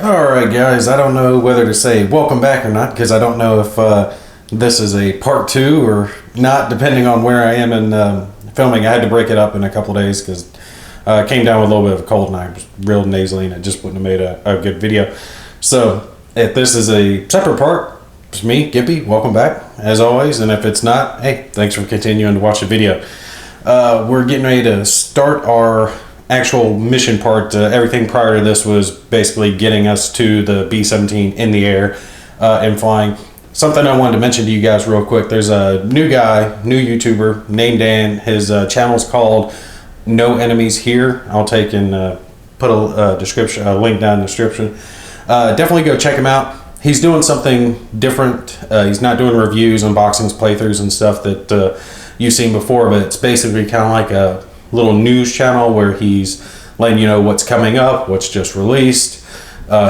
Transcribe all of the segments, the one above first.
Alright guys, I don't know whether to say welcome back or not, because I don't know if this is a part 2 or not, depending on where I am in filming. I had to break it up in a couple of days because I came down with a little bit of a cold and I was real nasally and it just wouldn't have made a good video. So if this is a separate part, it's me, Gimpy, welcome back as always, and if it's not, hey, thanks for continuing to watch the video. We're getting ready to start our actual mission part. Everything prior to this was basically getting us to the B-17 in the air and flying. Something I wanted to mention to you guys real quick. There's a new guy, new YouTuber named Dan. His channel's called No Enemies Here. I'll take and put a link down in the description. Definitely go check him out. He's doing something different. He's not doing reviews, unboxings, playthroughs and stuff that you've seen before, but it's basically kind of like a little news channel where he's letting you know what's coming up, what's just released,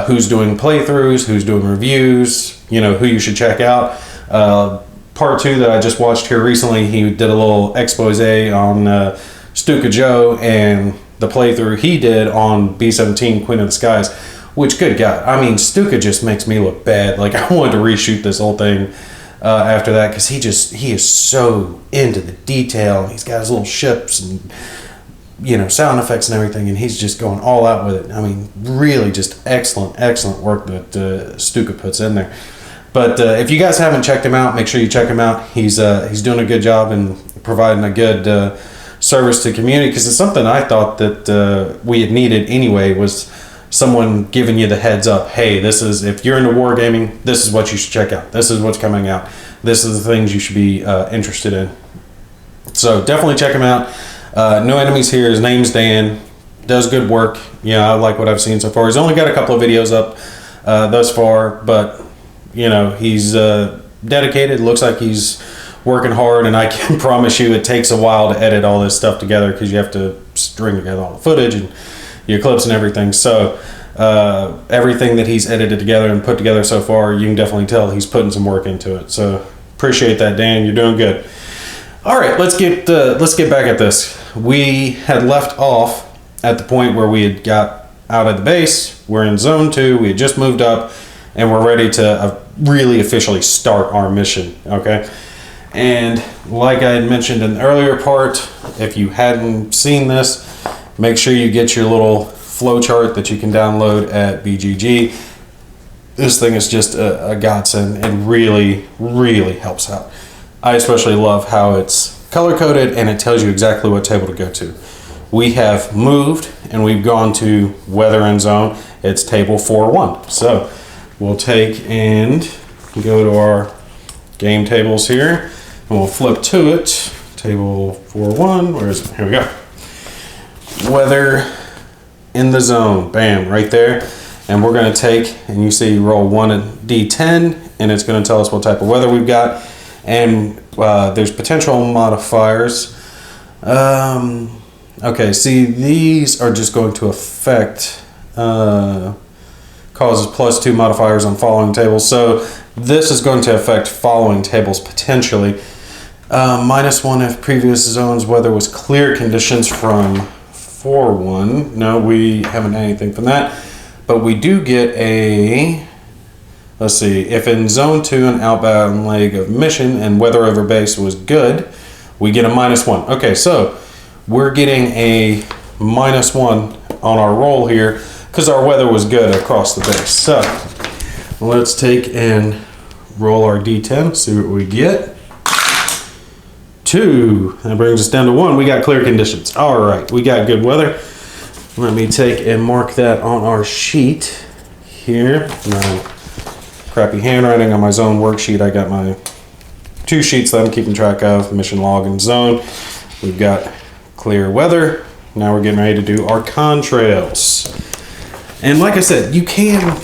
who's doing playthroughs, who's doing reviews, you know, who you should check out. Part 2 that I just watched here recently, he did a little expose on Stuka Joe and the playthrough he did on B-17 Queen of the Skies, which, good God, I mean, Stuka just makes me look bad. Like, I wanted to reshoot this whole thing after that, because he is so into the detail. He's got his little ships and, you know, sound effects and everything, and he's just going all out with it. I mean, really just excellent work that Stuka puts in there. But if you guys haven't checked him out, make sure you check him out. He's doing a good job and providing a good service to the community, because it's something I thought that we had needed anyway, was someone giving you the heads up. Hey, this is, if you're into wargaming, this is what you should check out. This is what's coming out. This is the things you should be interested in. So definitely check him out. No Enemies Here. His name's Dan. Does good work. Yeah, I like what I've seen so far. He's only got a couple of videos up thus far, but you know, he's dedicated. Looks like he's working hard, and I can promise you it takes a while to edit all this stuff together, because you have to string together all the footage and your clips and everything. So everything that he's edited together and put together so far, you can definitely tell he's putting some work into it. So appreciate that, Dan. You're doing good. All right, let's get back at this. We had left off at the point where we had got out of the base. We're in zone 2. We had just moved up, and we're ready to really officially start our mission. Okay. And like I had mentioned in the earlier part, if you hadn't seen this, make sure you get your little flowchart that you can download at BGG. This thing is just a godsend and really helps out. I especially love how it's color-coded and it tells you exactly what table to go to. We have moved and we've gone to weather and zone. It's table 4-1. So we'll take and go to our game tables here and we'll flip to it. Table 4-1, where is it? Here we go. Weather in the zone, bam, right there. And we're going to take, and you see roll 1d10, and it's going to tell us what type of weather we've got. And there's potential modifiers. Okay, see, these are just going to affect, causes +2 modifiers on following tables. So this is going to affect following tables potentially. -1 if previous zones weather was clear conditions from 4-1. No, we haven't had anything from that, but we do get a, let's see, if in zone 2 an outbound leg of mission and weather over base was good, we get a -1. Okay, so we're getting a -1 on our roll here because our weather was good across the base. So let's take and roll our d10, see what we get. 2. That brings us down to 1. We got clear conditions. All right, we got good weather. Let me take and mark that on our sheet here. My crappy handwriting on my zone worksheet. I got my 2 sheets that I'm keeping track of, mission log and zone. We've got clear weather. Now we're getting ready to do our contrails. And like I said, you can,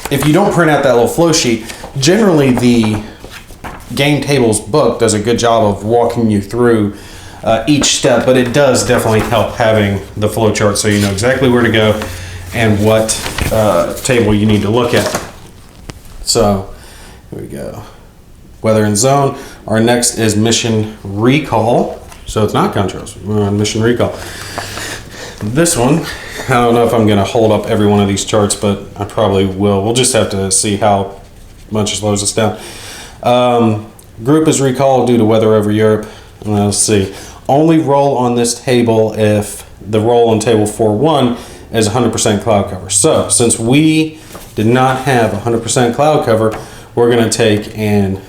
if you don't print out that little flow sheet, generally the Game Tables book does a good job of walking you through each step, but it does definitely help having the flow chart so you know exactly where to go and what table you need to look at. So here we go. Weather and zone. Our next is mission recall. So it's not contrails, we're on mission recall. This one, I don't know if I'm going to hold up every one of these charts, but I probably will. We'll just have to see how much it slows us down. Group is recalled due to weather over Europe. Let's see. Only roll on this table if the roll on table 4-1 is 100% cloud cover. So since we did not have 100% cloud cover, we're going to take and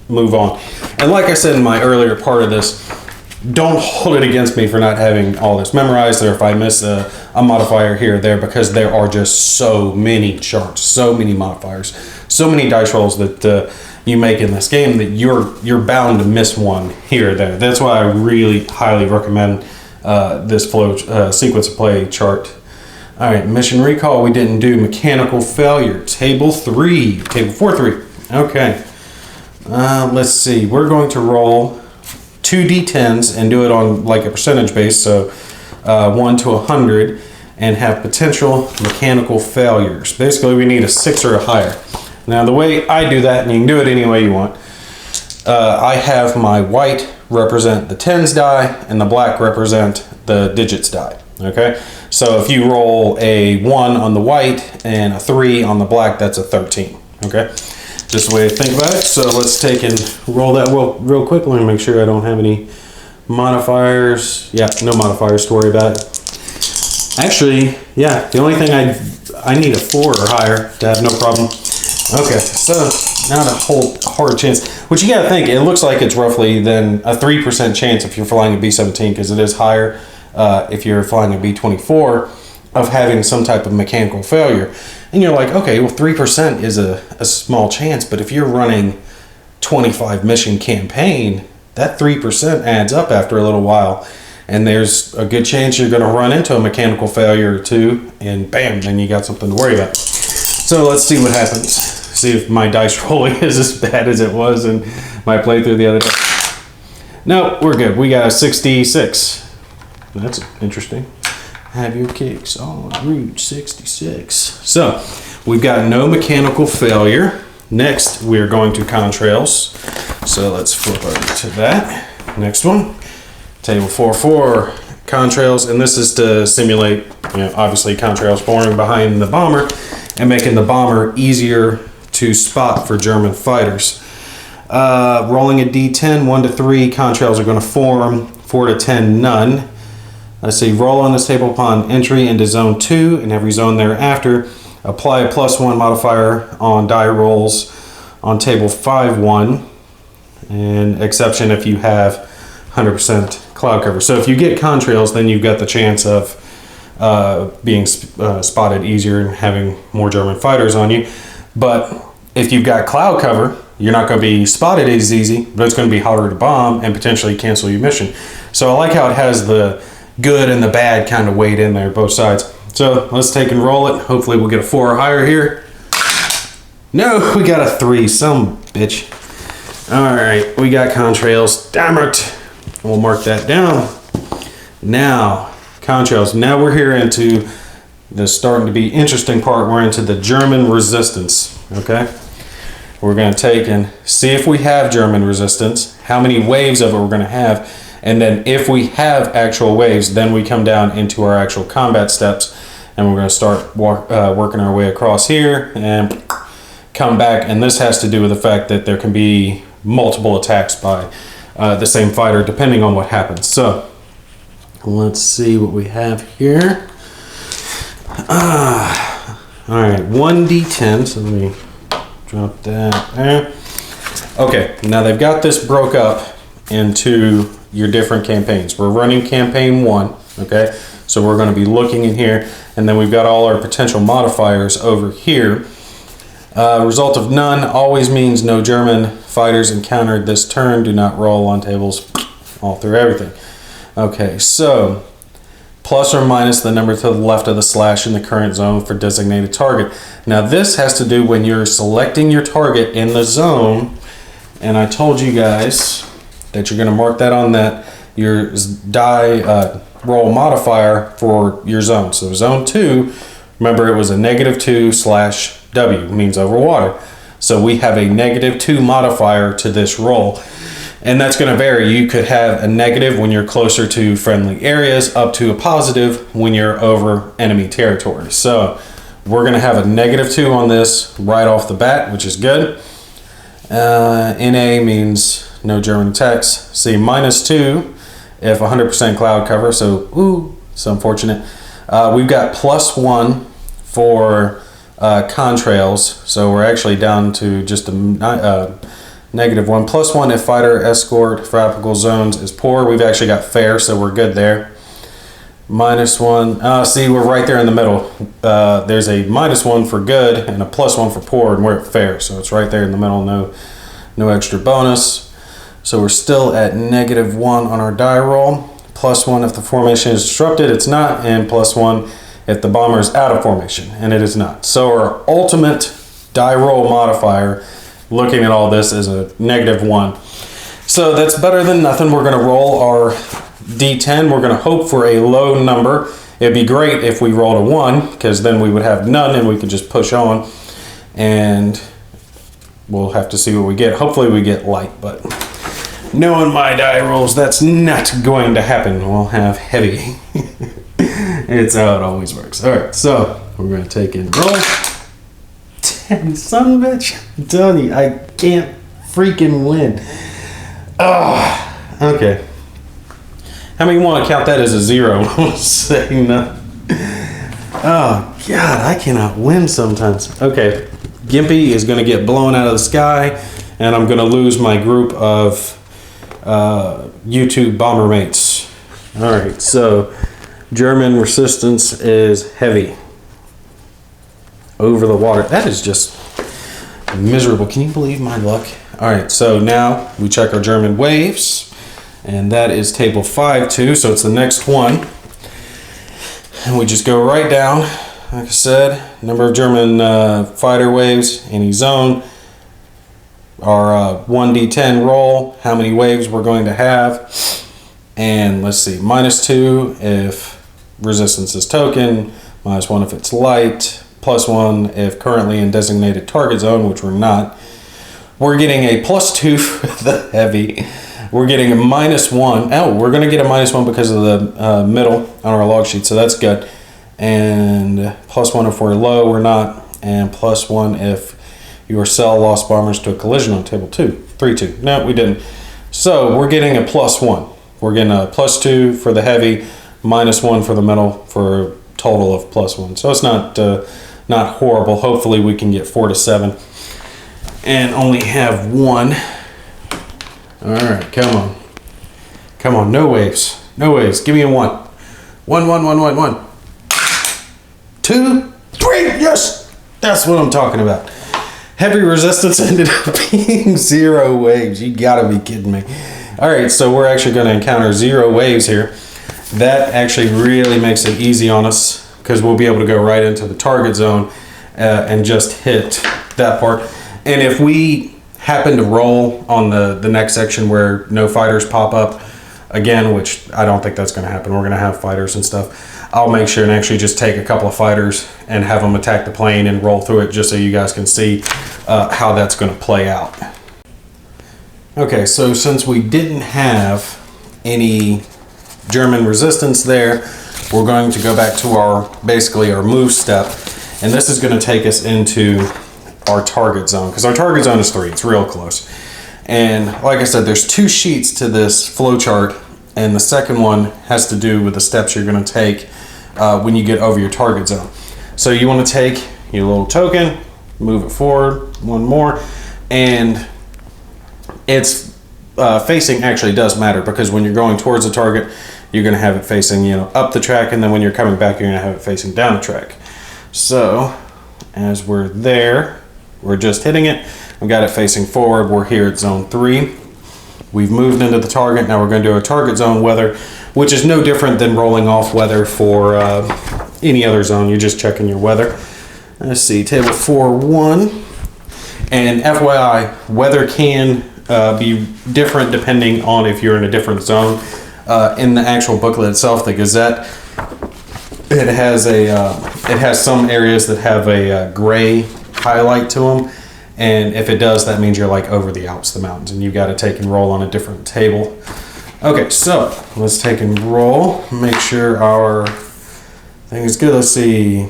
move on. And like I said in my earlier part of this, don't hold it against me for not having all this memorized, or if I miss a modifier here or there, because there are just so many charts, so many modifiers, so many dice rolls that you make in this game that you're bound to miss one here or there. That's why I really highly recommend this flow sequence of play chart. All right, mission recall, we didn't do. Mechanical failure, table 4-3. Okay, let's see. We're going to roll 2d10s and do it on like a percentage base, so 1 to 100, and have potential mechanical failures. Basically, we need a 6 or a higher. Now, the way I do that, and you can do it any way you want, I have my white represent the tens die and the black represent the digits die. Okay, so if you roll a 1 on the white and a 3 on the black, that's a 13. Okay, just the way to think about it. So let's take and roll that real quick. Let me make sure I don't have any modifiers. Yeah, no modifiers to worry about. Actually, yeah, the only thing I need a 4 or higher to have no problem. Okay, so now to hold hard chance, which you gotta think, it looks like it's roughly then a 3% chance if you're flying a B-17, because it is higher if you're flying a B-24 of having some type of mechanical failure. And you're like, okay, well 3% is a small chance, but if you're running 25 mission campaign, that 3% adds up after a little while. And there's a good chance you're gonna run into a mechanical failure or two, and bam, then you got something to worry about. So let's see what happens. See if my dice rolling is as bad as it was in my playthrough the other day. No, we're good. We got a 66. That's interesting. Have your kicks on Route 66. So we've got no mechanical failure. Next, we're going to contrails. So let's flip over to that. Next one, table 4-4, contrails, and this is to simulate, obviously contrails forming behind the bomber and making the bomber easier to spot for German fighters. Rolling a d10, 1 to 3, contrails are going to form, 4 to 10, none. Let's see, roll on this table upon entry into zone 2, and every zone thereafter, apply a +1 modifier on die rolls on table 5-1, and exception if you have 100% cloud cover. So if you get contrails, then you've got the chance of being spotted easier and having more German fighters on you. But if you've got cloud cover, you're not going to be spotted as easy, but it's going to be harder to bomb and potentially cancel your mission. So I like how it has the good and the bad kind of weight in there, both sides. So let's take and roll it. Hopefully we'll get a 4 or higher here. No, we got a 3, some bitch. All right, we got contrails. Damn it. We'll mark that down. Now, contrails. Now we're here into the starting to be interesting part. We're into the German resistance, okay? We're going to take and see if we have German resistance, how many waves of it we're going to have, and then if we have actual waves, then we come down into our actual combat steps, and we're going to start working our way across here and come back. And this has to do with the fact that there can be multiple attacks by the same fighter depending on what happens. So let's see what we have here. All right, 1d10, so let me drop that there. Okay, now they've got this broke up into your different campaigns. We're running campaign 1, okay? So we're going to be looking in here, and then we've got all our potential modifiers over here. Result of none always means no German fighters encountered this turn. Do not roll on tables all through everything. Okay, so plus or minus the number to the left of the slash in the current zone for designated target. Now this has to do when you're selecting your target in the zone, and I told you guys that you're going to mark that on that your die roll modifier for your zone. So zone 2, remember it was a -2/W, means over water. So we have a -2 modifier to this roll. And that's going to vary. You could have a negative when you're closer to friendly areas, up to a positive when you're over enemy territory. So we're going to have a -2 on this right off the bat, which is good. NA means no German attacks. See, -2 if 100% cloud cover. So, it's unfortunate. We've got +1 for contrails. So we're actually down to just a -1. +1 if fighter escort for applicable zones is poor. We've actually got fair, so we're good there. -1. See, we're right there in the middle. There's a -1 for good and a +1 for poor, and we're at fair, so it's right there in the middle. No extra bonus. So we're still at -1 on our die roll. +1 if the formation is disrupted. It's not, and +1 if the bomber is out of formation, and it is not. So our ultimate die roll modifier, looking at all this, is a -1. So that's better than nothing. We're going to roll our D10. We're going to hope for a low number. It'd be great if we rolled a 1, because then we would have none and we could just push on, and we'll have to see what we get. Hopefully we get light, but knowing my die rolls, that's not going to happen. We'll have heavy. It's how it always works. All right, so we're going to take in roll. 10, son of a bitch. I'm telling you, I can't freaking win. Okay. How many want to count that as a 0? I'm saying nothing. Oh, God, I cannot win sometimes. Okay, Gimpy is going to get blown out of the sky, and I'm going to lose my group of YouTube bomber mates. All right, so German resistance is heavy. Over the water. That is just miserable. Can you believe my luck? All right, so now we check our German waves, and that is table 5-2, so it's the next one. And we just go right down. Like I said, number of German fighter waves, any zone. Our 1d10 roll, how many waves we're going to have. And let's see, -2 if resistance is token, -1 if it's light, +1 if currently in designated target zone, which we're not. We're getting a +2 for the heavy. We're getting a -1. Oh, we're going to get a -1 because of the middle on our log sheet, so that's good. And +1 if we're low, we're not. And +1 if your cell lost bombers to a collision on table 2. 3-2. No, we didn't. So we're getting a +1. We're getting a +2 for the heavy, -1 for the middle, for a total of +1. So it's not horrible. Hopefully we can get 4 to 7 and only have 1. All right, come on. Come on, no waves. No waves. Give me a 1. 1, 1, 1, 1, 1. 2, 3, yes! That's what I'm talking about. Heavy resistance ended up being 0 waves. You gotta be kidding me. All right, so we're actually gonna encounter 0 waves here. That actually really makes it easy on us, because we'll be able to go right into the target zone and just hit that part. And if we happen to roll on the next section where no fighters pop up again, which I don't think that's going to happen, we're going to have fighters and stuff, I'll make sure and actually just take a couple of fighters and have them attack the plane and roll through it, just so you guys can see how that's going to play out. Okay, so since we didn't have any German resistance there, we're going to go back to our move step, and this is going to take us into our target zone, because our target zone is 3. It's real close. And like I said, there's 2 sheets to this flow chart, and the second one has to do with the steps you're going to take when you get over your target zone. So you want to take your little token, move it forward, 1 more, and it's facing actually does matter, because when you're going towards the target, you're going to have it facing, up the track, and then when you're coming back, you're going to have it facing down the track. So as we're there, we're just hitting it. We've got it facing forward. We're here at zone 3. We've moved into the target. Now we're going to do a target zone weather, which is no different than rolling off weather for any other zone. You're just checking your weather. Let's see, table 4-1. And FYI, weather can be different depending on if you're in a different zone. In the actual booklet itself, the Gazette, it has some areas that have a gray highlight to them, And if it does, that means you're like over the Alps, the mountains, and you've got to take and roll on a different table. Okay, so let's take and roll. Make sure our thing is good. Let's see.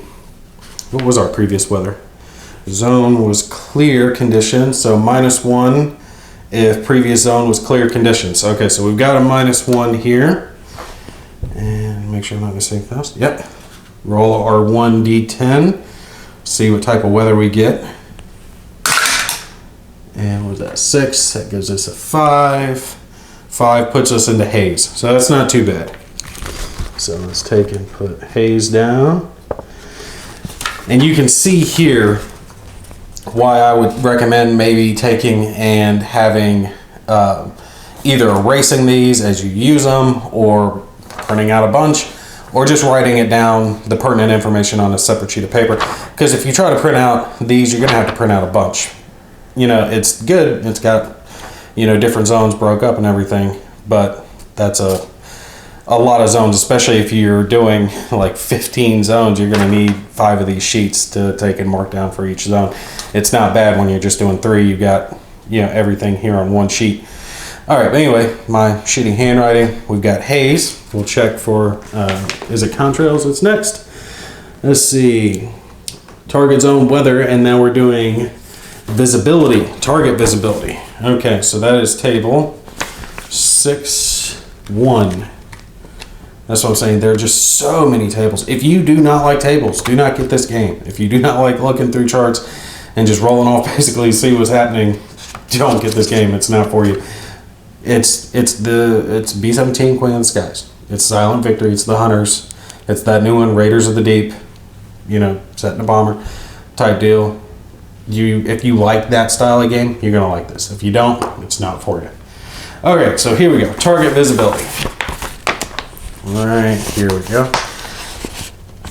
What was our previous weather? Zone was clear conditions, so -1 if previous zone was clear conditions. Okay, so we've got a -1 here. And make sure I'm not missing this. Yep. Roll our 1d10. See what type of weather we get. And what was that? 6. That gives us a 5. 5 puts us into haze. So that's not too bad. So let's take and put haze down. And you can see here why I would recommend maybe taking and having either erasing these as you use them, or printing out a bunch, or just writing it down, the pertinent information, on a separate sheet of paper. Because if you try to print out these, you're going to have to print out a bunch. You know, it's good. It's got, you know, different zones broke up and everything, but that's a lot of zones, especially if you're doing like 15 zones. You're going to need 5 of these sheets to take and mark down for each zone. It's not bad when you're just doing 3. You've got, you know, everything here on one sheet. All right, but anyway, my shitty handwriting. We've got haze. We'll check for, is it contrails? It's next. Let's see. Target zone weather, and now we're doing visibility, target visibility. Okay, so that is table 6-1. That's what I'm saying. There are just so many tables. If you do not like tables, do not get this game. If you do not like looking through charts and just rolling off basically see what's happening, don't get this game. It's not for you. It's B-17 Queen of the Skies. It's Silent Victory. It's the Hunters. It's that new one, Raiders of the Deep. You know, set in a bomber type deal. If you like that style of game, you're gonna like this. If you don't, it's not for you. Okay, so here we go. Target visibility. All right, here we go.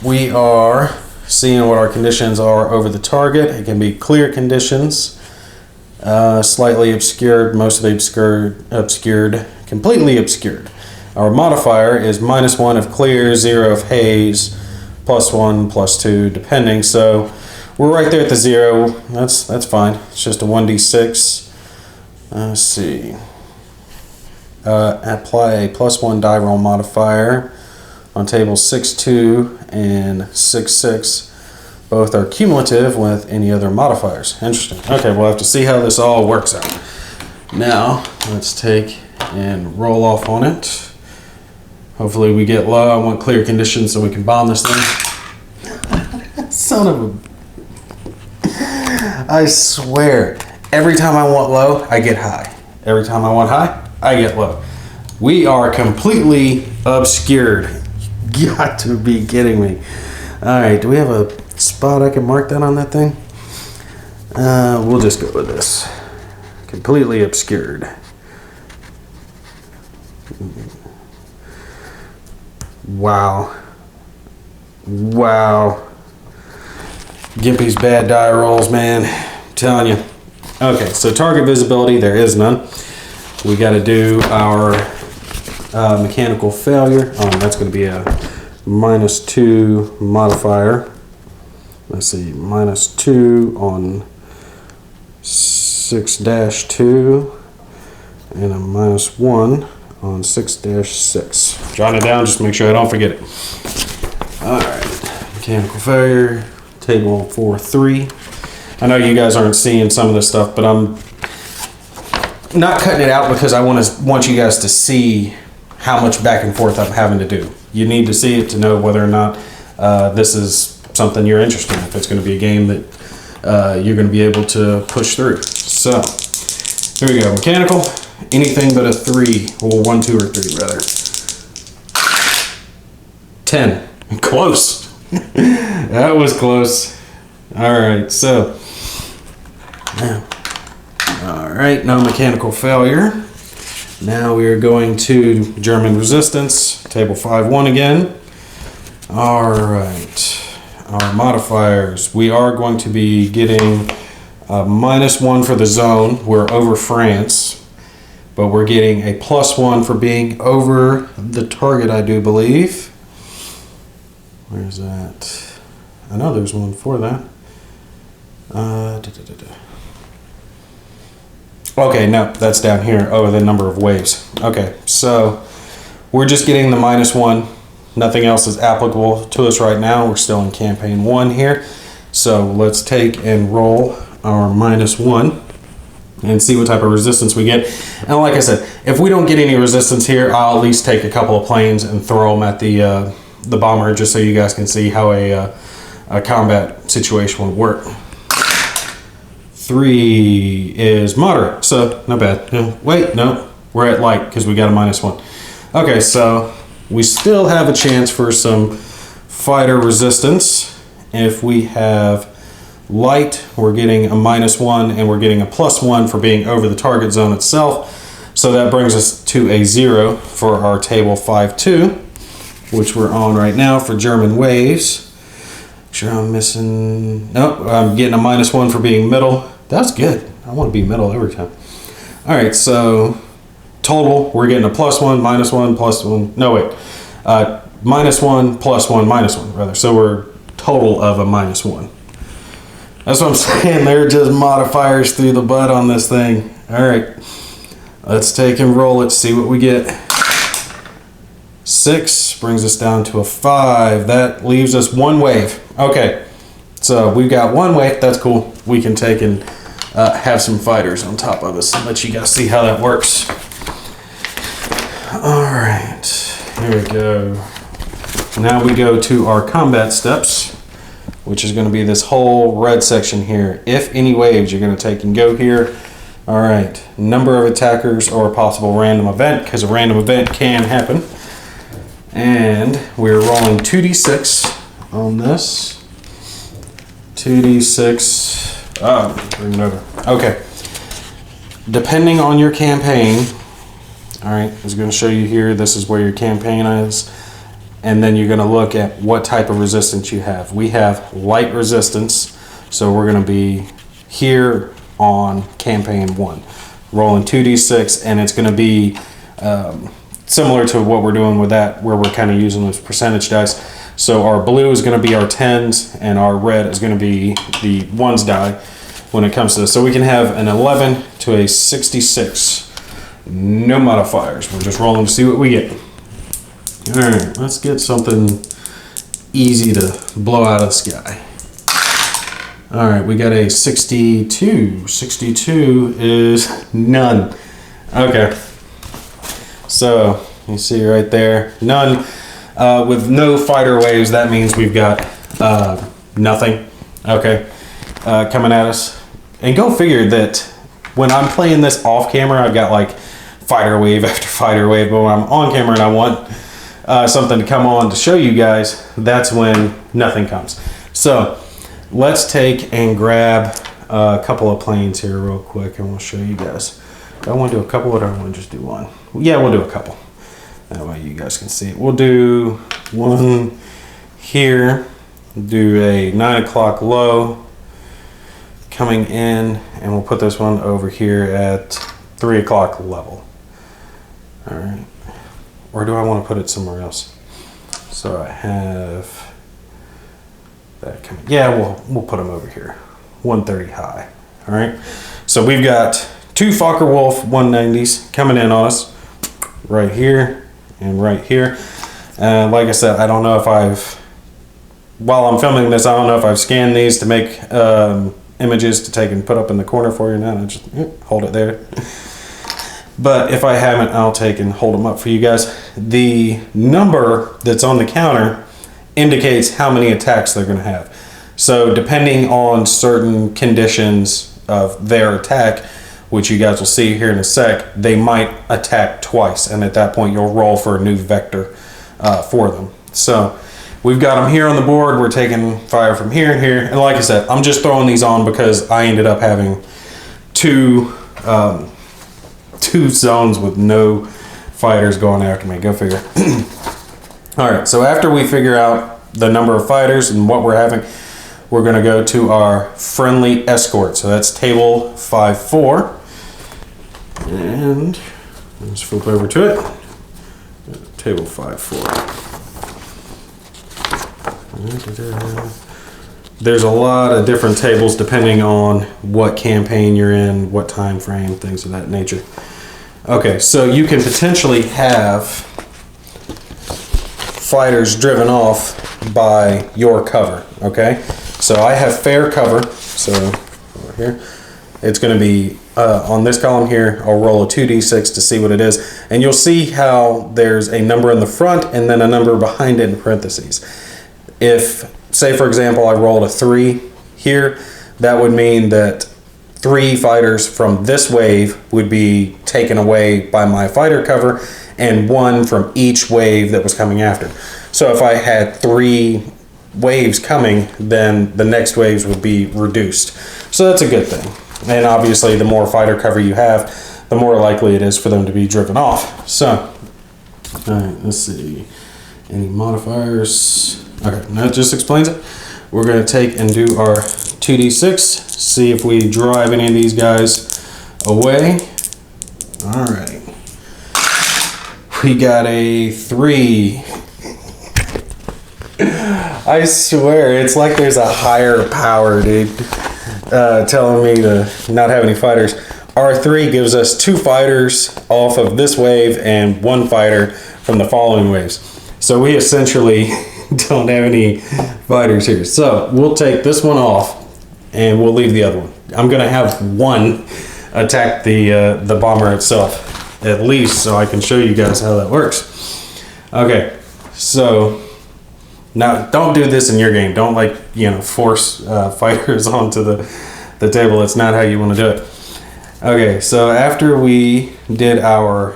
We are seeing what our conditions are over the target. It can be clear conditions, slightly obscured, mostly obscured, completely obscured. Our modifier is -1 if clear, 0 if haze, +1, +2, depending. So we're right there at the 0. That's fine. It's just a 1d6. Let's see. Apply a +1 die roll modifier on tables 6-2 and 6-6. Both are cumulative with any other modifiers. Interesting. Okay, we'll have to see how this all works out. Now, let's take and roll off on it. Hopefully we get low. I want clear conditions so we can bomb this thing. Son of a... I swear, every time I want low, I get high. Every time I want high, I get low. We are completely obscured. You got to be kidding me. All right, do we have a spot I can mark that on that thing? We'll just go with this. Completely obscured. Wow. Wow. Gimpy's bad die rolls, man. I'm telling you. Okay, so target visibility, there is none. We got to do our mechanical failure. That's going to be a -2 modifier. Let's see, -2 on 6-2 and a -1 on 6-6. Jot it down just to make sure I don't forget it. All right, mechanical failure, table 4-3. I know you guys aren't seeing some of this stuff, but I'm not cutting it out because I want you guys to see how much back and forth I'm having to do. You need to see it to know whether or not this is something you're interested in, if it's going to be a game that you're going to be able to push through. So, here we go. Mechanical, anything but a 3, or 1, 2, or 3 rather. 10. Close. That was close. All right, so. All right, no mechanical failure. Now we are going to German resistance, table 5-1 again. All right, our modifiers. We are going to be getting a -1 for the zone. We're over France, but we're getting a +1 for being over the target, I do believe. Where's that? I know there's one for that. Okay, no, that's down here. Oh, the number of waves. Okay, so we're just getting the -1. Nothing else is applicable to us right now. We're still in campaign 1 here. So let's take and roll our -1 and see what type of resistance we get. And like I said, if we don't get any resistance here, I'll at least take a couple of planes and throw them at the bomber, just so you guys can see how a combat situation would work. 3 is moderate, so not bad. No, wait, no, we're at light because we got a -1. Okay, so we still have a chance for some fighter resistance. If we have light, we're getting a -1 and we're getting a +1 for being over the target zone itself. So that brings us to a 0 for our table 5-2, which we're on right now for German waves. Make sure I'm missing. Nope, I'm getting a -1 for being middle. That's good. I want to be middle every time. All right, so total, we're getting a +1, -1, +1. No, wait. -1, +1, -1, rather. So we're total of a -1. That's what I'm saying. They're just modifiers through the butt on this thing. All right. Let's take and roll it, see what we get. 6 brings us down to a 5. That leaves us 1 wave. Okay. So we've got 1 wave. That's cool. We can take and have some fighters on top of us and let you guys see how that works. All right. Here we go. Now we go to our combat steps, which is going to be this whole red section here. If any waves, you're going to take and go here. All right. Number of attackers or a possible random event, because a random event can happen. And we're rolling 2d6 on this. 2d6. Oh, bring it over. Okay. Depending on your campaign, all right, I was going to show you here. This is where your campaign is. And then you're going to look at what type of resistance you have. We have light resistance, so we're going to be here on campaign 1, rolling 2d6, and it's going to be similar to what we're doing with that, where we're kind of using those percentage dice. So our blue is going to be our 10s, and our red is going to be the 1s die when it comes to this. So we can have an 11 to a 66. No modifiers. We're just rolling to see what we get. All right, let's get something easy to blow out of the sky. All right, we got a 62. 62 is none. Okay. So you see right there, none. With no fighter waves, that means we've got nothing. Okay, coming at us. And go figure that when I'm playing this off camera, I've got like fighter wave after fighter wave. But when I'm on camera and I want something to come on to show you guys, that's when nothing comes. So let's take and grab a couple of planes here real quick, and we'll show you guys. Do I want to do a couple, or do I want to just do one? Yeah, we'll do a couple. That way you guys can see it. We'll do one here, do a 9 o'clock low coming in, and we'll put this one over here at 3 o'clock level. All right. Or do I want to put it somewhere else? So I have that coming. Yeah, we'll put them over here. 130 high. All right. So we've got 2 Fokker-Wulf 190s coming in on us right here and right here. Like I said, I don't know if while I'm filming this, I don't know if I've scanned these to make images to take and put up in the corner for you now. I just hold it there. But if I haven't, I'll take and hold them up for you guys. The number that's on the counter indicates how many attacks they're going to have. So depending on certain conditions of their attack, which you guys will see here in a sec, they might attack twice. And at that point, you'll roll for a new vector for them. So we've got them here on the board. We're taking fire from here and here. And like I said, I'm just throwing these on because I ended up having two zones with no fighters going after me. Go figure. All right, so after we figure out the number of fighters and what we're having, we're going to go to our friendly escort. So that's table 5-4. And let's flip over to it. Table 5-4. there's a lot of different tables depending on what campaign you're in, what time frame, things of that nature. Okay, so you can potentially have fighters driven off by your cover, okay? So I have fair cover, so over here, it's going to be on this column here, I'll roll a 2d6 to see what it is, and you'll see how there's a number in the front and then a number behind it in parentheses. If, say for example, I rolled a 3 here, that would mean that 3 fighters from this wave would be taken away by my fighter cover, and 1 from each wave that was coming after. So if I had 3 waves coming, then the next waves would be reduced. So that's a good thing. And obviously the more fighter cover you have, the more likely it is for them to be driven off. So, alright, let's see. Any modifiers? Okay, that just explains it. We're going to take and do our 2d6, see if we drive any of these guys away. Alright. We got a 3. I swear, it's like there's a higher power, dude, telling me to not have any fighters. R3 gives us 2 fighters off of this wave and 1 fighter from the following waves. So we essentially don't have any fighters here. So we'll take this one off and we'll leave the other one. I'm going to have 1 attack the bomber itself, at least, so I can show you guys how that works. Okay, so now don't do this in your game. Don't, like, you know, force fighters onto the table. It's not how you want to do it. Okay, so after we did our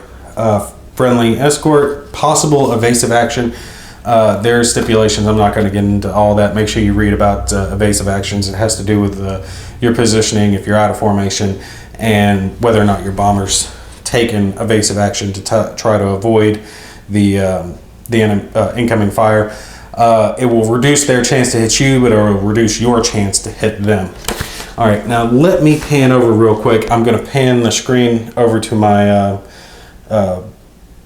friendly escort, possible evasive action, there's stipulations. I'm not going to get into all that. Make sure you read about evasive actions. It has to do with your positioning, if you're out of formation, and whether or not your bomber's taken evasive action to try to avoid the incoming fire. It will reduce their chance to hit you, but it will reduce your chance to hit them. All right, now let me pan over real quick. I'm going to pan the screen over to my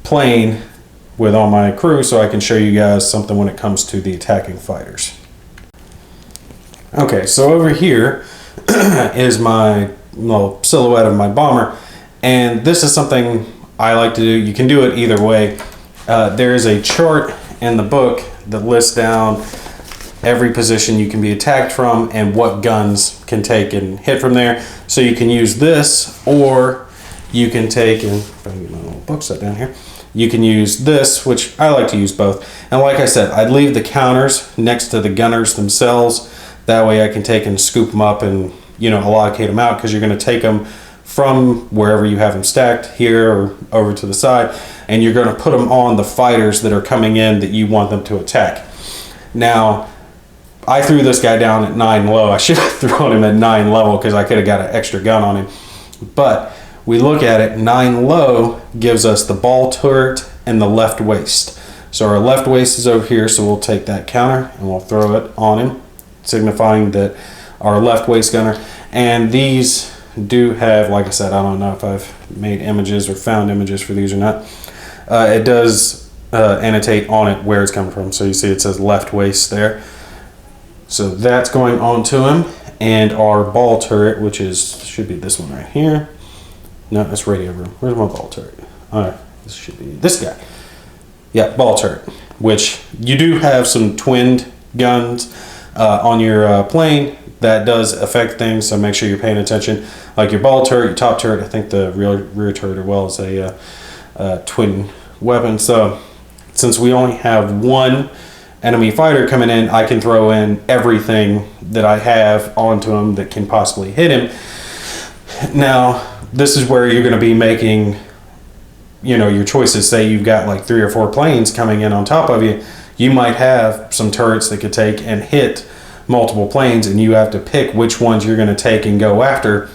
plane with all my crew so I can show you guys something when it comes to the attacking fighters. Okay, so over here is my little silhouette of my bomber, and this is something I like to do. You can do it either way. There is a chart in the book that lists down every position you can be attacked from and what guns can take and hit from there. So you can use this, or you can take, and if I can get my little book set down here, you can use this, which I like to use both. And like I said, I'd leave the counters next to the gunners themselves. That way I can take and scoop them up and, you know, allocate them out, because you're going to take them from wherever you have them stacked, here or over to the side, and you're going to put them on the fighters that are coming in that you want them to attack. Now, I threw this guy down at 9 low. I should have thrown him at 9 level because I could have got an extra gun on him. But we look at it, 9 low gives us the ball turret and the left waist. So our left waist is over here, so we'll take that counter and we'll throw it on him, signifying that our left waist gunner. And these do have, like I said, I don't know if I've made images or found images for these or not. It does annotate on it where it's coming from. So you see it says left waist there. So that's going on to him. And our ball turret, which should be this one right here. No, that's radio room. Where's my ball turret? All right, this should be this guy. Yeah, ball turret, which you do have some twinned guns on your plane. That does affect things, so make sure you're paying attention. Like your ball turret, your top turret, I think the rear turret as well is a twin weapon. So since we only have 1 enemy fighter coming in, I can throw in everything that I have onto him that can possibly hit him. Now, this is where you're going to be making, you know, your choices. Say you've got like 3 or 4 planes coming in on top of you. You might have some turrets that could take and hit multiple planes, and you have to pick which ones you're going to take and go after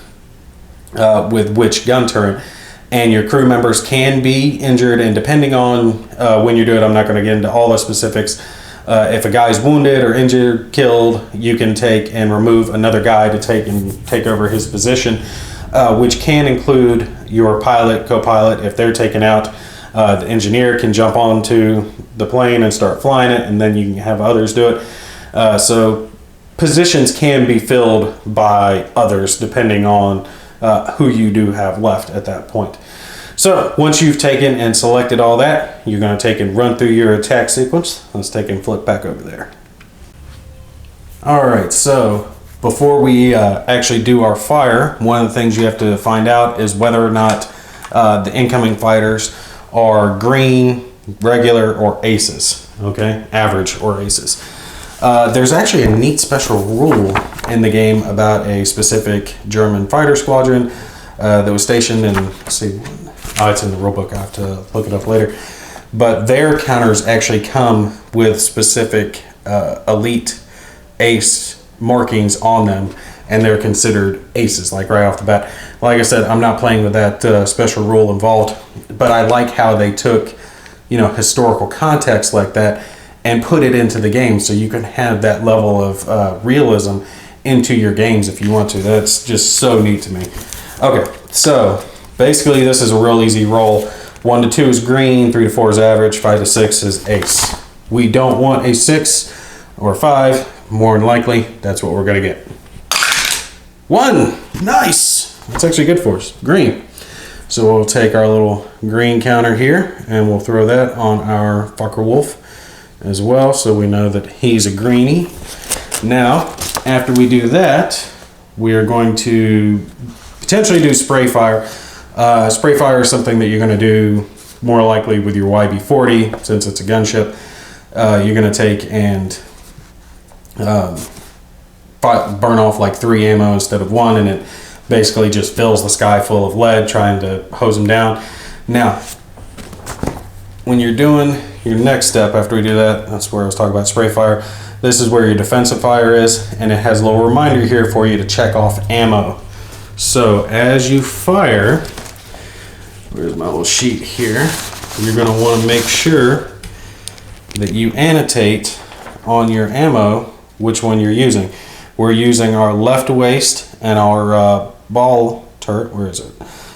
with which gun turret. And your crew members can be injured, and depending on when you do it, I'm not going to get into all the specifics. If a guy's wounded or injured, killed, you can take and remove another guy to take over his position, which can include your pilot, co-pilot. If they're taken out, the engineer can jump onto the plane and start flying it, and then you can have others do it. So positions can be filled by others depending on who you do have left at that point. So once you've taken and selected all that, you're going to take and run through your attack sequence. Let's take and flip back over there. Alright, so before we actually do our fire, one of the things you have to find out is whether or not the incoming fighters are green, regular, or aces. Okay, average or aces. There's actually a neat special rule in the game about a specific German fighter squadron that was stationed in, let's see, it's in the rulebook, I have to look it up later. But their counters actually come with specific elite ace markings on them, and they're considered aces, like right off the bat. Like I said, I'm not playing with that special rule involved, but I like how they took, you know, historical context like that and put it into the game so you can have that level of realism into your games if you want to. That's just so neat to me. Okay, so basically this is a real easy roll. 1 to 2 is green, 3 to 4 is average, 5 to 6 is ace. We don't want a 6 or 5, more than likely, that's what we're gonna get. 1, nice! That's actually good for us, green. So we'll take our little green counter here and we'll throw that on our fucker wolf as well, so we know that he's a greenie. Now, after we do that, we are going to potentially do spray fire. Spray fire is something that you're going to do more likely with your YB-40, since it's a gunship. You're going to take and burn off like 3 ammo instead of 1, and it basically just fills the sky full of lead trying to hose them down. Now, when you're doing your next step after we do that, that's where I was talking about spray fire. This is where your defensive fire is, and it has a little reminder here for you to check off ammo. So as you fire, where's my little sheet here? You're going to want to make sure that you annotate on your ammo which one you're using. We're using our left waist and our ball turret. Where is it?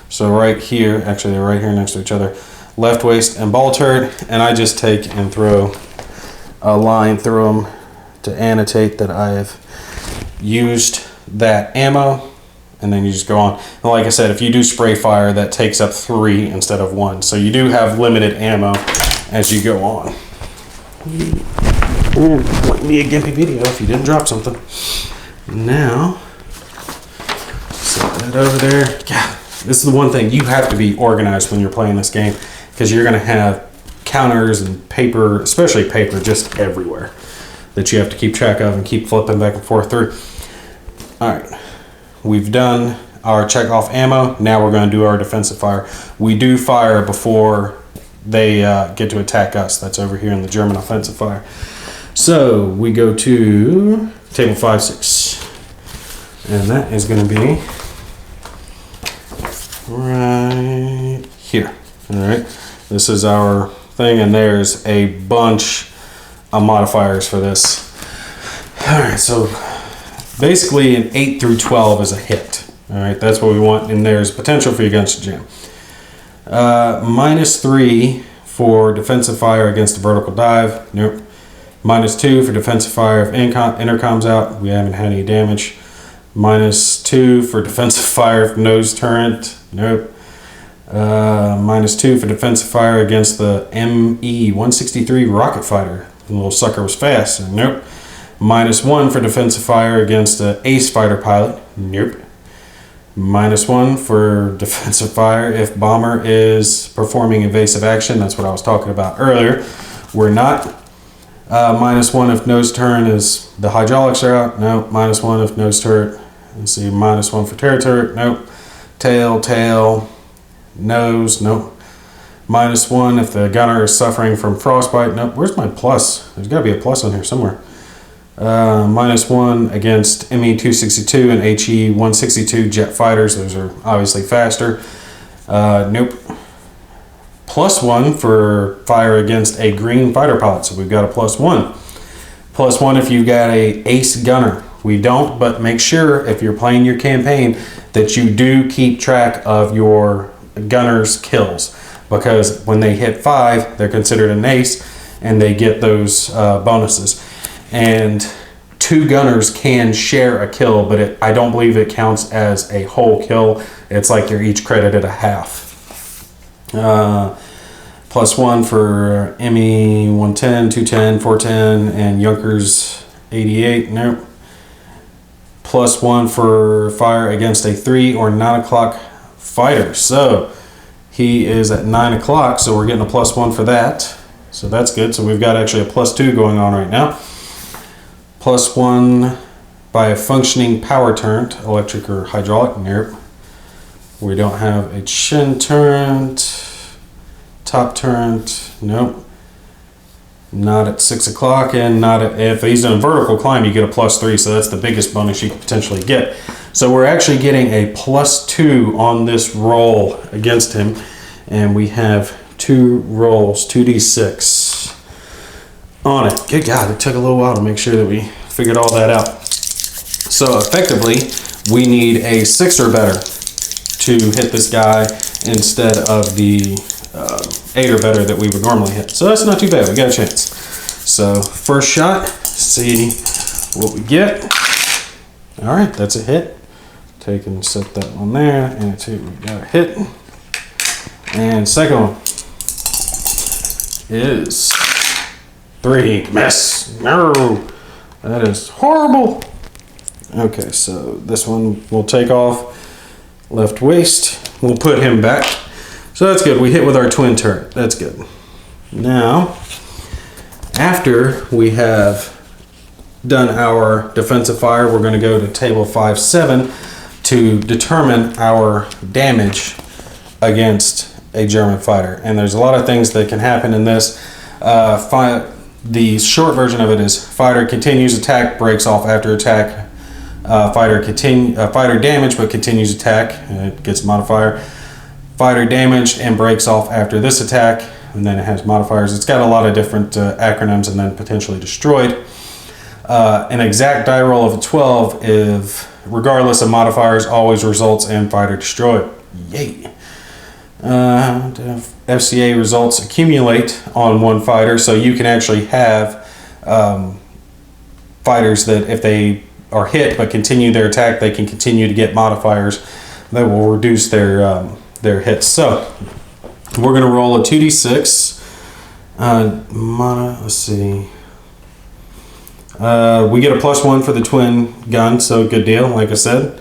So right here, actually they're right here next to each other. Left waist and ball turret, and I just take and throw a line through them to annotate that I have used that ammo, and then you just go on. And like I said, if you do spray fire, that takes up 3 instead of 1, so you do have limited ammo as you go on. Wouldn't be a gimpy video if you didn't drop something. Now, set that over there. God, this is the one thing, you have to be organized when you're playing this game, because you're going to have counters and paper, especially paper, just everywhere that you have to keep track of and keep flipping back and forth through. Alright, we've done our check off ammo. Now we're going to do our defensive fire. We do fire before they get to attack us. That's over here in the German offensive fire. So we go to table 5-6, and that is going to be right here. Alright, this is our thing, and there's a bunch of modifiers for this. Alright, so basically an 8 through 12 is a hit. Alright, that's what we want, and there's potential for your guns to jam. -3 for defensive fire against a vertical dive. Nope. -2 for defensive fire if intercom's out. We haven't had any damage. -2 for defensive fire if nose turret. Nope. -2 for defensive fire against the ME-163 rocket fighter. The little sucker was fast. So nope. -1 for defensive fire against the ace fighter pilot. Nope. -1 for defensive fire if bomber is performing evasive action. That's what I was talking about earlier. We're not. -1 if nose turn is the hydraulics are out. Nope. -1 if nose turret. Let's see. -1 for tail turret. Nope. Tail. Nose. Nope. -1 if the gunner is suffering from frostbite. Nope. Where's my plus? There's got to be a plus on here somewhere. -1 against ME-262 and HE-162 jet fighters. Those are obviously faster. Nope. +1 for fire against a green fighter pilot. So we've got a +1. +1 if you've got a ace gunner. We don't, but make sure if you're playing your campaign that you do keep track of your gunner's kills, because when they hit 5, they're considered an ace and they get those bonuses. And 2 gunners can share a kill, but I don't believe it counts as a whole kill. It's like you're each credited a half. +1 for Emmy 110, 210, 410, and Junkers 88. Nope. +1 for fire against a 3 or 9 o'clock fighter. So he is at 9 o'clock, so we're getting a +1 for that. So that's good. So we've got actually a +2 going on right now. +1 by a functioning power turret, electric or hydraulic. Nope. We don't have a chin turret, top turret. Nope. Not at 6 o'clock, and not at, if he's in a vertical climb, you get a +3, so that's the biggest bonus you could potentially get. So we're actually getting a +2 on this roll against him, and we have 2 rolls, 2d6 on it. Good God, it took a little while to make sure that we figured all that out. So effectively, we need a 6 or better to hit this guy instead of the 8 or better that we would normally hit. So that's not too bad, we got a chance. So first shot, see what we get. All right, that's a hit. Take and set that one there, and it's hit. We got a hit. And second one is 3. Miss. No, that is horrible. Okay, so this one will take off. Left waist. We'll put him back. So that's good. We hit with our twin turret. That's good. Now, after we have done our defensive fire, we're going to go to table 5-7 to determine our damage against a German fighter. And there's a lot of things that can happen in this. The short version of it is fighter continues attack, breaks off after attack. Fighter damage but continues attack. It gets modifier. Fighter damaged and breaks off after this attack, and then it has modifiers. It's got a lot of different acronyms, and then potentially destroyed. An exact die roll of a 12, if regardless of modifiers, always results in fighter destroyed. Yay! FCA results accumulate on one fighter, so you can actually have fighters that if they are hit but continue their attack, they can continue to get modifiers that will reduce their hits. So we're going to roll a 2d6. Let's see. We get a +1 for the twin gun, so good deal. Like I said,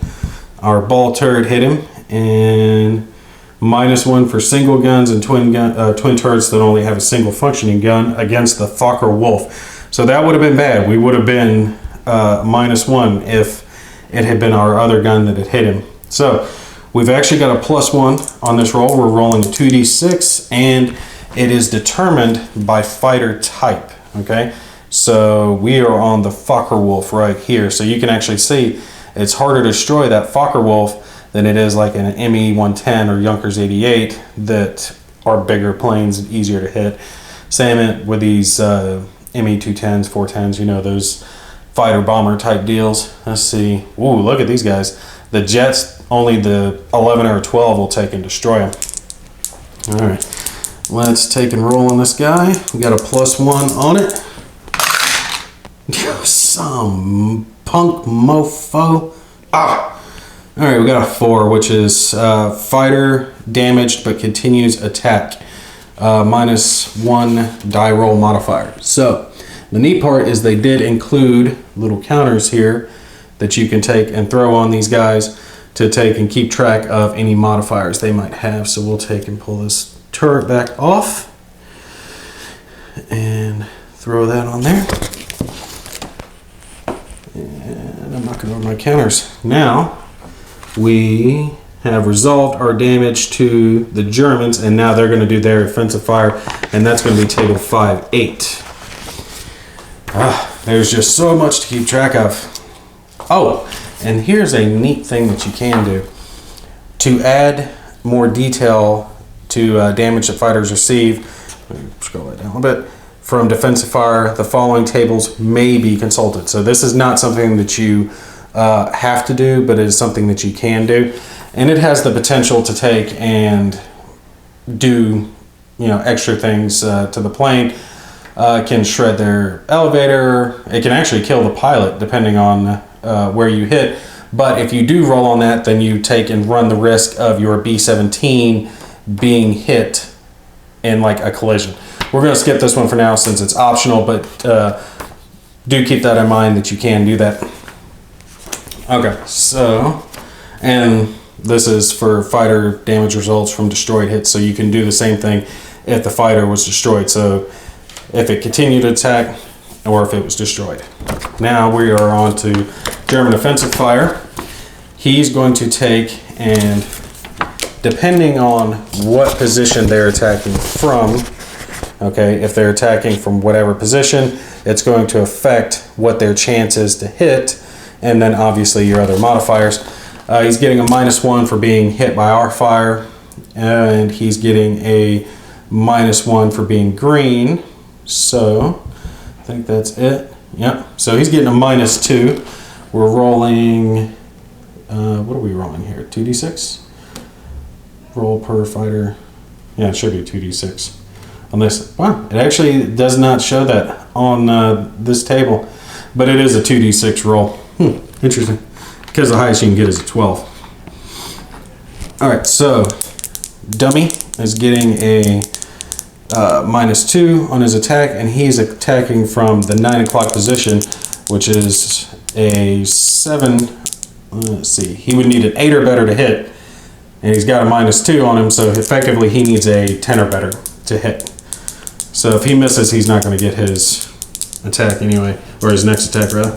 our ball turret hit him, and -1 for single guns and twin turrets that only have a single functioning gun against the Fokker Wolf. So that would have been bad. We would have been -1 if it had been our other gun that had hit him. So we've actually got a +1 on this roll. We're rolling a 2d6, and it is determined by fighter type. Okay, so we are on the Fokker Wolf right here. So you can actually see it's harder to destroy that Fokker Wolf than it is like an ME 110 or Junkers 88 that are bigger planes and easier to hit. Same with these ME 210s, 410s, you know, those fighter bomber type deals. Let's see. Ooh, look at these guys. The jets, only the 11 or 12 will take and destroy them. All right, let's take and roll on this guy. We got a +1 on it. Some punk mofo. Ah! All right, we got a 4, which is fighter damaged but continues attack. -1 die roll modifier. So the neat part is they did include little counters here that you can take and throw on these guys to take and keep track of any modifiers they might have. So we'll take and pull this turret back off and throw that on there. And I'm not going to run my counters. Now we have resolved our damage to the Germans, and now they're going to do their offensive fire, and that's going to be table 5-8. There's just so much to keep track of. Oh, and here's a neat thing that you can do. To add more detail to damage that fighters receive, scroll that down a little bit, from defensive fire, the following tables may be consulted. So this is not something that you have to do, but it is something that you can do. And it has the potential to take and do, you know, extra things to the plane. It can shred their elevator. It can actually kill the pilot depending on where you hit. But if you do roll on that, then you take and run the risk of your B-17 being hit in like a collision. We're going to skip this one for now since it's optional, but do keep that in mind that you can do that. Okay, so, and this is for fighter damage results from destroyed hits, so you can do the same thing if the fighter was destroyed. So if it continued to attack or if it was destroyed. Now we are on to German offensive fire. He's going to take, and depending on what position they're attacking from, okay, if they're attacking from whatever position, it's going to affect what their chance is to hit, and then obviously your other modifiers. He's getting a -1 for being hit by our fire, and he's getting a -1 for being green. So I think that's it. Yep. So he's getting a -2. We're rolling. What are we rolling here? 2d6. Roll per fighter. Yeah, it should be 2d6. On this, wow, it actually does not show that on this table, but it is a 2d6 roll. Interesting, because the highest you can get is a 12. All right, so dummy is getting a -2 on his attack, and he's attacking from the 9 o'clock position, which is a 7. Let's see, he would need an 8 or better to hit, and he's got a -2 on him, so effectively he needs a 10 or better to hit. So if he misses, he's not going to get his attack anyway, or his next attack rather.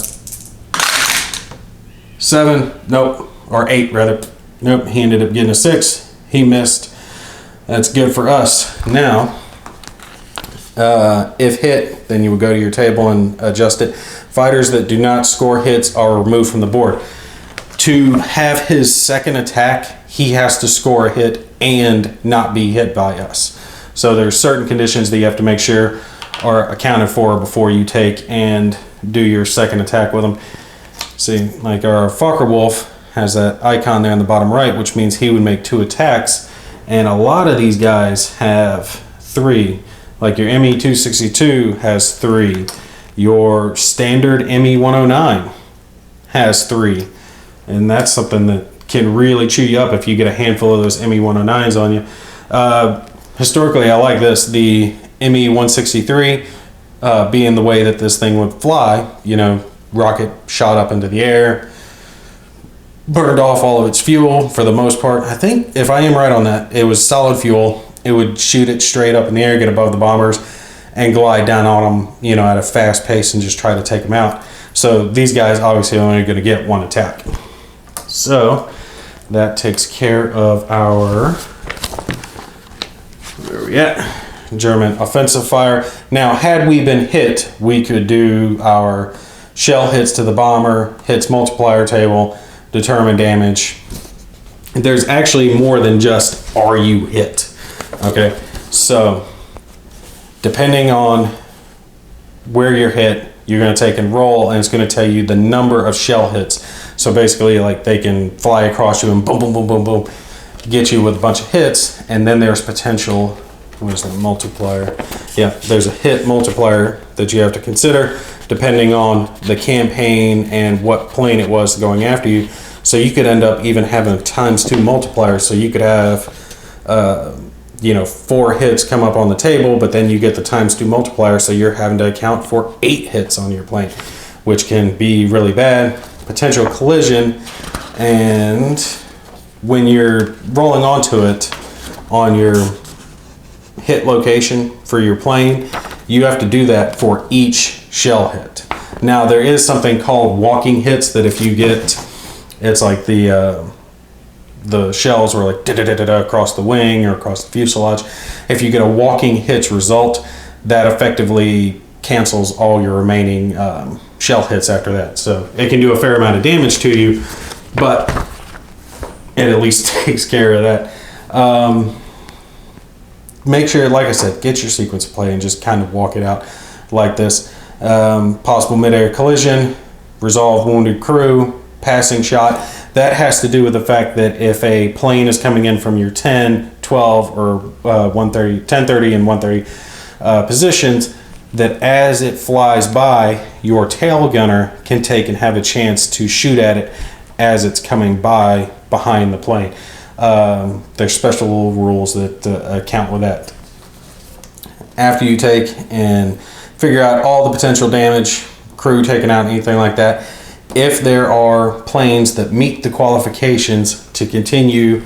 7, nope, or 8 rather. Nope, he ended up getting a 6. He missed. That's good for us. Now, if hit, then you would go to your table and adjust it. Fighters that do not score hits are removed from the board. To have his second attack, he has to score a hit and not be hit by us. So there's certain conditions that you have to make sure are accounted for before you take and do your second attack with him. See, like our Fokker Wolf has that icon there in the bottom right, which means he would make 2 attacks. And a lot of these guys have 3. Like your ME-262 has 3. Your standard ME-109 has 3. And that's something that can really chew you up if you get a handful of those ME-109s on you. Historically, I like this. The ME-163 being the way that this thing would fly, you know, rocket shot up into the air, burned off all of its fuel for the most part. I think, if I am right on that, it was solid fuel. It would shoot it straight up in the air, get above the bombers, and glide down on them, you know, at a fast pace and just try to take them out. So these guys obviously are only going to get 1 attack. So that takes care of our, where are we at? German offensive fire. Now, had we been hit, we could do our shell hits to the bomber, hits multiplier table, determine damage. There's actually more than just are you hit. Okay, so depending on where you're hit, you're going to take and roll, and it's going to tell you the number of shell hits. So basically, like, they can fly across you and boom, boom, boom, boom, boom, get you with a bunch of hits, and then there's potential, what is the multiplier? Yeah, there's a hit multiplier that you have to consider depending on the campaign and what plane it was going after you. So you could end up even having a ×2 multiplier. So you could have, you know, 4 hits come up on the table, but then you get the ×2 multiplier, so you're having to account for 8 hits on your plane, which can be really bad. Potential collision, and when you're rolling onto it on your hit location for your plane, you have to do that for each shell hit. Now, there is something called walking hits that if you get, it's like the shells were like da-da-da-da-da across the wing or across the fuselage. If you get a walking hits result, that effectively cancels all your remaining shell hits after that. So it can do a fair amount of damage to you, but it at least takes care of that. Make sure, like I said, get your sequence of play and just kind of walk it out like this. Possible mid-air collision, resolve wounded crew, passing shot. That has to do with the fact that if a plane is coming in from your 10, 12, or 130, 1030 and 130 positions, that as it flies by, your tail gunner can take and have a chance to shoot at it as it's coming by behind the plane. There's special rules that account with that. After you take and figure out all the potential damage, crew taken out, anything like that, if there are planes that meet the qualifications to continue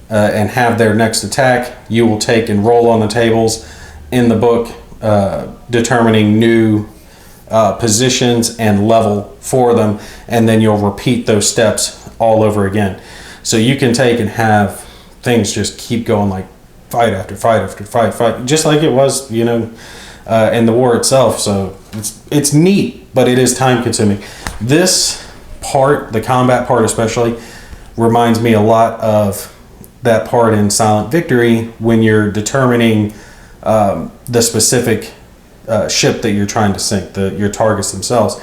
and have their next attack, you will take and roll on the tables in the book, determining new positions and level for them, and then you'll repeat those steps all over again. So you can take and have things just keep going, like fight after fight after fight, just like it was, you know, in the war itself. So it's neat, but it is time consuming. This part, the combat part especially, reminds me a lot of that part in Silent Victory when you're determining the specific ship that you're trying to sink, your targets themselves.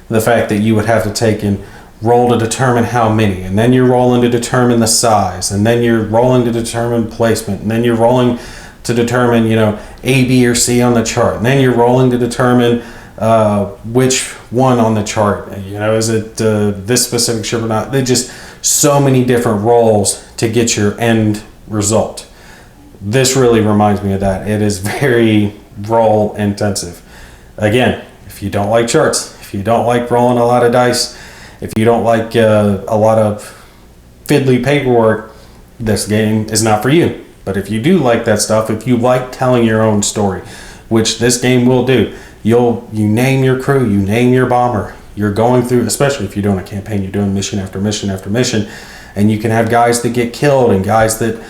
The fact that you would have to take and roll to determine how many, and then you're rolling to determine the size, and then you're rolling to determine placement, and then you're rolling to determine, you know, A, B, or C on the chart, and then you're rolling to determine which one on the chart, you know, is it this specific ship or not. They're just so many different rolls to get your end result. This really reminds me of that. It is very roll intensive. Again, if you don't like charts, if you don't like rolling a lot of dice, if you don't like a lot of fiddly paperwork, this game is not for you. But if you do like that stuff, if you like telling your own story, which this game will do, you name your crew, you name your bomber. You're going through, especially if you're doing a campaign, you're doing mission after mission after mission, and you can have guys that get killed and guys that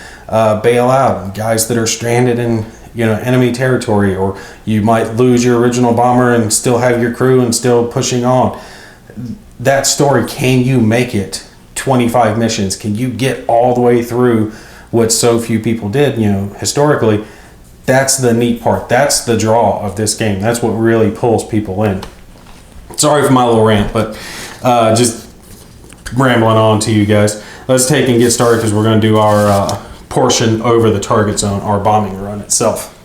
bail out and guys that are stranded in, you know, enemy territory, or you might lose your original bomber and still have your crew and still pushing on. That story, can you make it 25 missions? Can you get all the way through what so few people did, you know, historically? That's the neat part. That's the draw of this game. That's what really pulls people in. Sorry for my little rant, but just rambling on to you guys. Let's take and get started because we're going to do our portion over the target zone, our bombing run itself.